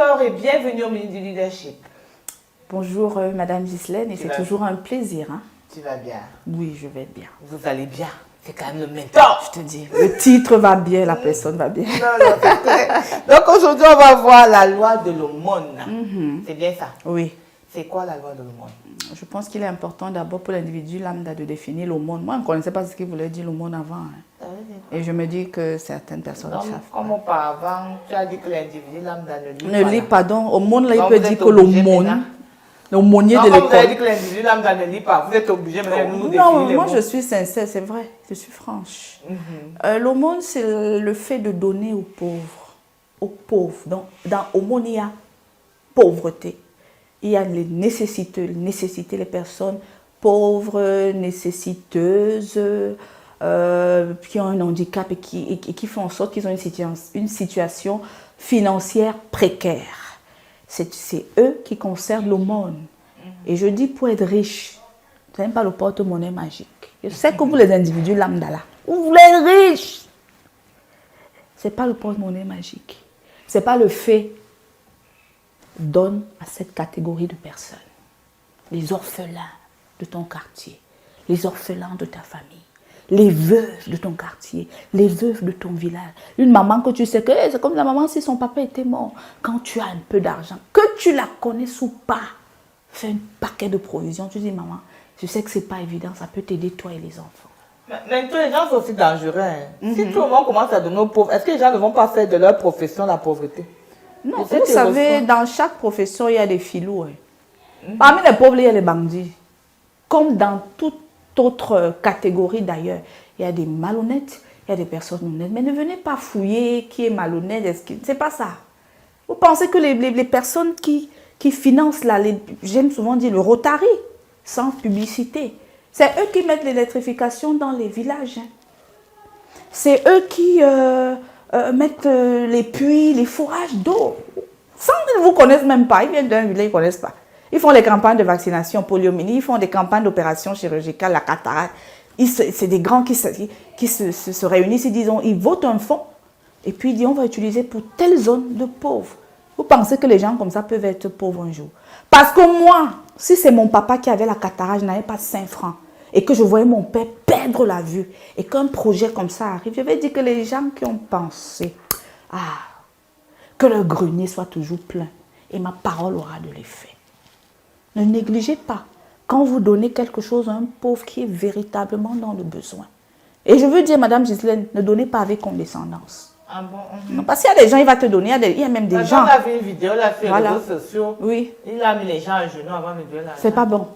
sœur et bienvenue au Minute du Leadership. Bonjour Madame Ghislaine et c'est toujours un plaisir. Hein? Tu vas bien? Oui, je vais bien. Vous allez bien? C'est quand même le maintenant. Je te dis, le titre va bien, la personne va bien. Non, c'est vrai. Donc aujourd'hui, on va voir la loi de l'aumône. C'est bien ça? Oui. C'est quoi la loi de l'aumône? Je pense qu'il est important d'abord pour l'individu lambda de définir l'aumône. Moi, je ne connaissais pas ce qu'il voulait dire l'aumône avant. Hein. Et je me dis que certaines personnes savent. Comme auparavant, tu as dit que l'individu lambda ne lit pas. Ne lit, pardon. Aumône, là, Donc, il peut dire que l'aumône, l'aumônier de l'école. Vous avez dit que l'individu lambda ne lit pas. Vous êtes obligé maintenant de nous définir Non, les moi mots. je suis sincère, c'est vrai. Je suis franche. L'aumône, c'est le fait de donner aux pauvres. Aux pauvres. Donc, dans aumône, il y a pauvreté. Il y a les nécessiteux, les personnes pauvres, nécessiteuses, qui ont un handicap et qui font en sorte qu'ils ont une situation financière précaire. C'est eux qui concernent l'aumône. Et je dis pour être riche, ce n'est pas le porte-monnaie magique. Je sais que vous les individus lambda là, vous voulez être riches. Ce n'est pas le porte-monnaie magique. Ce n'est pas le fait. Donne à cette catégorie de personnes. Les orphelins de ton quartier, les orphelins de ta famille, les veuves de ton quartier, les veuves de ton village. Une maman que tu sais que c'est comme la maman si son papa était mort. Quand tu as un peu d'argent, que tu la connaisses ou pas, fais un paquet de provisions. Tu dis maman, je sais que c'est pas évident, ça peut t'aider toi et les enfants. Mais tous les gens sont aussi dangereux. Hein. Si tout le monde commence à donner aux pauvres, est-ce que les gens ne vont pas faire de leur profession la pauvreté? Non, vous savez, dans chaque profession, il y a des filous. Hein. Parmi les pauvres, il y a les bandits. Comme dans toute autre catégorie d'ailleurs. Il y a des malhonnêtes, il y a des personnes honnêtes. Mais ne venez pas fouiller qui est malhonnête. C'est pas ça. Vous pensez que les personnes qui financent, j'aime souvent dire le Rotary, sans publicité, c'est eux qui mettent l'électrification dans les villages. Hein. C'est eux qui... mettre les puits, les fourrages d'eau. Sans qu'ils ne vous connaissent même pas. Ils viennent d'un village, ils ne connaissent pas. Ils font des campagnes de vaccination poliomyélite, ils font des campagnes d'opérations chirurgicales, la cataracte. C'est des grands qui se réunissent, ils disent, ils votent un fonds et puis ils disent, on va utiliser pour telle zone de pauvres. Vous pensez que les gens comme ça peuvent être pauvres un jour? Parce que moi, si c'est mon papa qui avait la cataracte, je n'avais pas 5 francs. Et que je voyais mon père perdre la vue, et qu'un projet comme ça arrive, je vais dire que les gens qui ont pensé, que le grenier soit toujours plein, et ma parole aura de l'effet. Ne négligez pas, quand vous donnez quelque chose à un pauvre qui est véritablement dans le besoin. Et je veux dire, Madame Ghislaine, ne donnez pas avec condescendance. Ah bon? Non, parce qu'il y a des gens, il va te donner, il y a même des gens. On a vu une vidéo là sur les réseaux sociaux. Oui. Il a mis les gens à genoux avant de donner l'argent. C'est pas bon.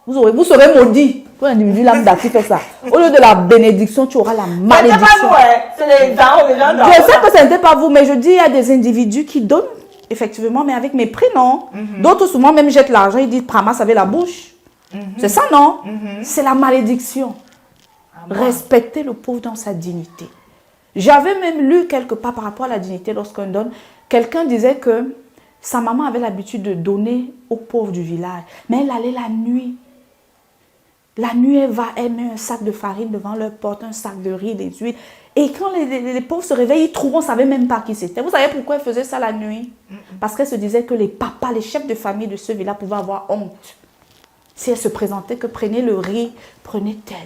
Vous serez maudit pour l'individu lambda qui fait ça. Au lieu de la bénédiction, tu auras la malédiction. C'est pas nous, hein. C'est les gens. Je sais que ce n'était pas vous, mais je dis il y a des individus qui donnent, effectivement, mais avec mépris, non. D'autres souvent même jettent l'argent, ils disent ramasse avec la bouche. C'est ça, non? C'est la malédiction. Respecter le pauvre dans sa dignité. J'avais même lu quelque part par rapport à la dignité lorsqu'on donne. Quelqu'un disait que sa maman avait l'habitude de donner aux pauvres du village, mais elle allait la nuit. La nuit, elle met un sac de farine devant leur porte, un sac de riz, des huiles. Et quand les pauvres se réveillent, ils trouvent, on ne savait même pas qui c'était. Vous savez pourquoi elle faisait ça la nuit? Parce qu'elle se disait que les papas, les chefs de famille de ce village pouvaient avoir honte. Si elle se présentait que prenez le riz, prenez tel.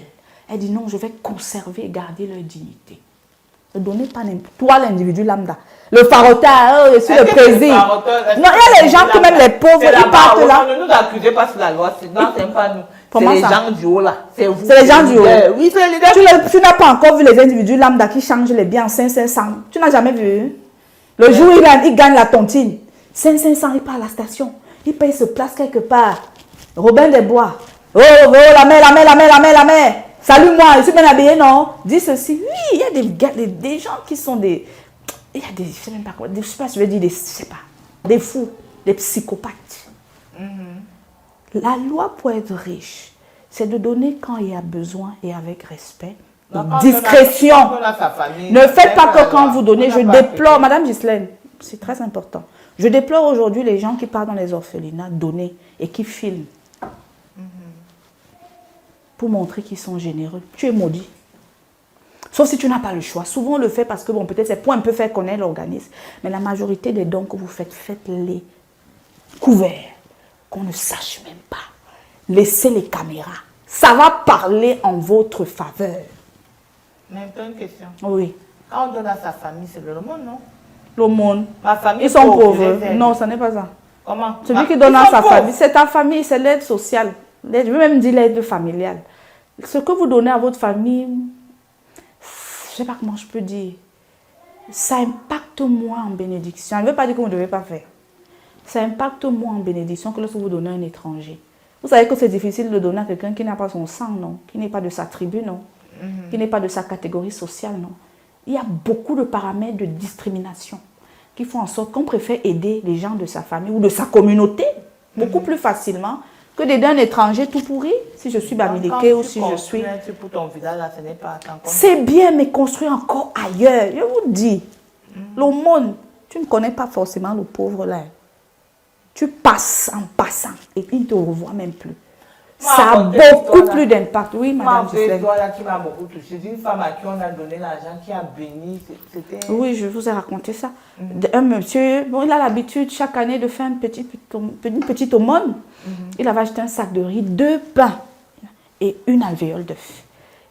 Elle dit non, je vais conserver et garder leur dignité. Ne donnez pas toi l'individu lambda. Le farotin, je suis le président. Non, il y a les gens que même les pauvres, ils partent là. Ne nous accusez pas sur la loi, non, c'est pas nous. C'est les gens du haut là. C'est vous. C'est les gens du haut. Oui, c'est les leaders. Tu n'as pas encore vu les individus lambda qui changent les biens en 500. Tu n'as jamais vu? Le jour où il gagne la tontine, 500, il part à la station. Il paye, se place quelque part. Robin des Bois. Oh, la mer. Salut moi, je suis bien habillé, non? Dis ceci. Oui, il y a des gens qui sont des... Il y a des... Je ne sais même pas quoi. Je ne sais pas si je vais dire des... Je sais pas. Des fous, des psychopathes. La loi pour être riche, c'est de donner quand il y a besoin et avec respect. Discrétion. Ne faites pas que quand vous donnez, je déplore, Madame Ghislaine, c'est très important. Je déplore aujourd'hui les gens qui partent dans les orphelinats donner et qui filment. Pour montrer qu'ils sont généreux. Tu es maudit. Sauf si tu n'as pas le choix. Souvent, on le fait parce que, bon, peut-être c'est pour un peu faire connaître l'organisme. Mais la majorité des dons que vous faites, faites-les couverts, qu'on ne sache même pas. Laissez les caméras. Ça va parler en votre faveur. Maintenant, une question. Oui. Quand on donne à sa famille, c'est l'aumône, non? L'aumône. Ma famille Ils sont pauvres. Non, ça n'est pas ça. Comment? Celui qui donne à sa famille, c'est ta famille, c'est l'aide sociale. Je veux même dire l'aide familiale. Ce que vous donnez à votre famille, je ne sais pas comment je peux dire, ça impacte moins en bénédiction. Je ne veux pas dire que vous ne devez pas faire. Ça impacte moins en bénédiction que lorsque vous donnez à un étranger. Vous savez que c'est difficile de donner à quelqu'un qui n'a pas son sang, non? Qui n'est pas de sa tribu, non? Qui n'est pas de sa catégorie sociale, non? Il y a beaucoup de paramètres de discrimination qui font en sorte qu'on préfère aider les gens de sa famille ou de sa communauté beaucoup plus facilement que d'aider un étranger tout pourri, si je suis bamileke ou si je suis... Pour ton village, là, ce n'est pas c'est bien, mais construire encore ailleurs. Je vous dis, l'aumône, tu ne connais pas forcément le pauvre là. Tu passes en passant et il ne te revoit même plus. Ça a beaucoup plus d'impact. Oui, madame Gislaine. Qui m'a beaucoup touché. Une femme à qui on a donné l'argent, qui a béni. Oui, je vous ai raconté ça. Un monsieur, bon, il a l'habitude chaque année de faire une petite aumône. Il avait acheté un sac de riz, 2 pains et une alvéole d'œuf.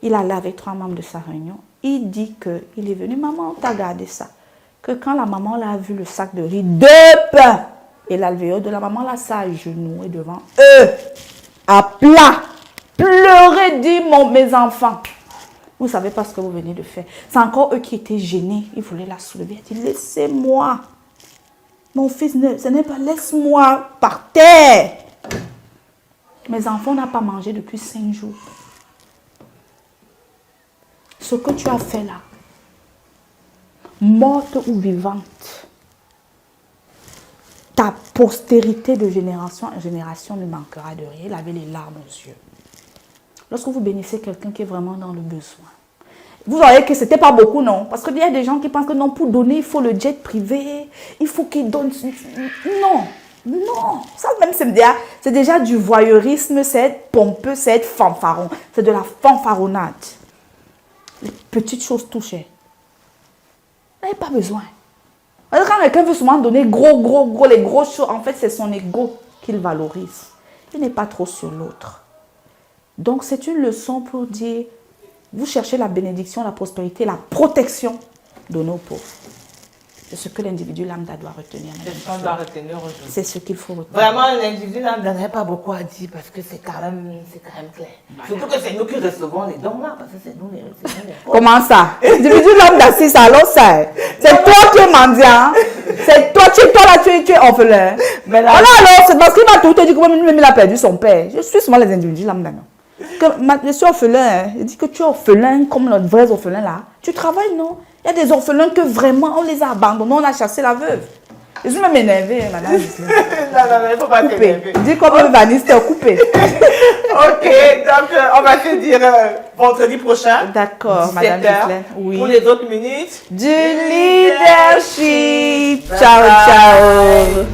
Il allait avec 3 membres de sa réunion. Il dit qu'il est venu, maman, t'as gardé ça. Que quand la maman l'a vu le sac de riz, 2 pains et l'alvéole de la maman, là, ça a genoué devant eux. À plat, pleurer, dit mes enfants. Vous ne savez pas ce que vous venez de faire. C'est encore eux qui étaient gênés. Ils voulaient la soulever. Elle dit, laissez-moi. Mon fils, ce n'est pas, laisse-moi par terre. Mes enfants n'ont pas mangé depuis 5 jours. Ce que tu as fait là, morte ou vivante, ta postérité de génération en génération ne manquera de rien. Il avait les larmes aux yeux. Lorsque vous bénissez quelqu'un qui est vraiment dans le besoin, vous voyez que ce n'était pas beaucoup, non? Parce qu'il y a des gens qui pensent que non, pour donner, il faut le jet privé, il faut qu'il donne... Non, non. Ça même, c'est déjà du voyeurisme, c'est être pompeux, c'est être fanfaron. C'est de la fanfaronnade. Les petites choses touchées. Vous n'avez pas besoin. Quand quelqu'un veut souvent donner les grosses choses, en fait, c'est son ego qu'il valorise. Il n'est pas trop sur l'autre. Donc, c'est une leçon pour dire, vous cherchez la bénédiction, la prospérité, la protection de nos pauvres. C'est ce que l'individu lambda doit retenir. C'est ce qu'il faut retenir. Vraiment, l'individu lambda n'a pas beaucoup à dire parce que c'est quand même clair. Surtout que c'est nous qui recevons les dons là, parce que c'est nous les recevons. Comment ça? L'individu lambda, c'est ça, alors ça. C'est toi qui es mendiant. C'est toi, tu es orphelin. Mais là, alors, c'est parce qu'il m'a tout dit que même il a perdu son père. Je suis souvent les individus lambda, non? Je suis orphelin. Il dit que tu es orphelin comme les vrais orphelins là. Tu travailles, non? Il y a des orphelins que vraiment on les a abandonnés, on a chassé la veuve. Je suis même énervée, madame. Non, il ne faut pas t'énerver. Dis comme Vaniste, coupé. Ok, donc on va se dire vendredi prochain. D'accord, madame Gislaine. Oui. Pour les autres minutes du leadership. Ciao, ciao.